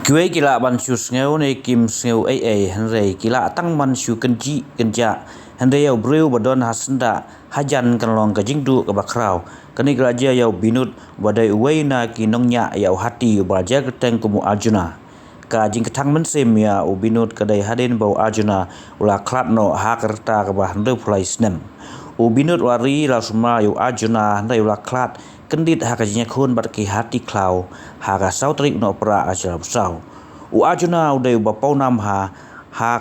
Kue kila ban shu Sngewsih ne kim Sngewsih henrei kila tang man shu kenji kenja henrei yau breu badon hasenda hajan kanlong ka jingdu ka bakrau kani geraja yau binut badai uwaina ki Nongniah yau Hati beraja keteng kumu Arjuna ka jing ketang mensem ya ubinut kadai hadin bau Arjuna ula Khlad no ha kerta ka bah henrei pulai snem ubinut wari la suma yau Arjuna henrei ula Khlad Kyndit ha kajinya kun bat ki Hati klau ha ka sau trik no pra acara besau Arjuna udai bapau nam ha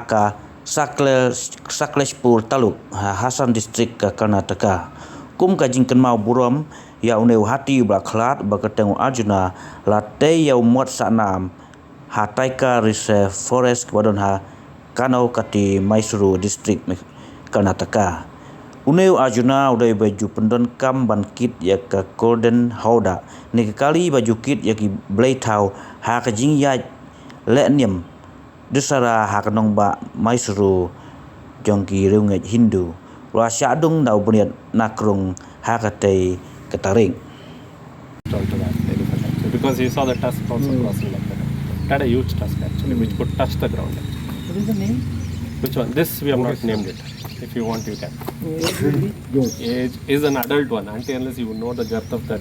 ka Sakleshpur taluk ha Hasan distrik ka Karnataka kum kajing kenmau buram ya uneu Hati ba Khlad ba keteng Arjuna latei yau muat sanam ha taika reserve forest badon ha kanau kati Mysuru distrik Karnataka uneu Arjuna udai baju pendon kam ban kit ya ka golden hauda ni kali baju kit ya ki blaitau ha kajing ya lekniam desara ha kanong ba Mysuru jongki reunget Hindu wa syadung dau buniat nakrung ha katei ketaring onto that elephant actually, because you saw the tusk also crossing like that. It had a huge tusk actually, which could touch the ground. What is the name? Which one? This we have not named it. If you want, you can. Age is an adult one. Until unless you know the depth of that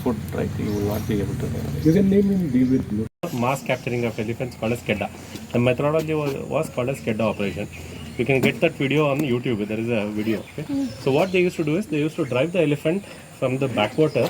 foot, right, you will not be able to name it. You can name him David. Mass capturing of elephants called as Kedda. The methodology was called as Kedda operation. You can get that video on YouTube. There is a video. Okay? So what they used to do is they used to drive the elephant from the backwater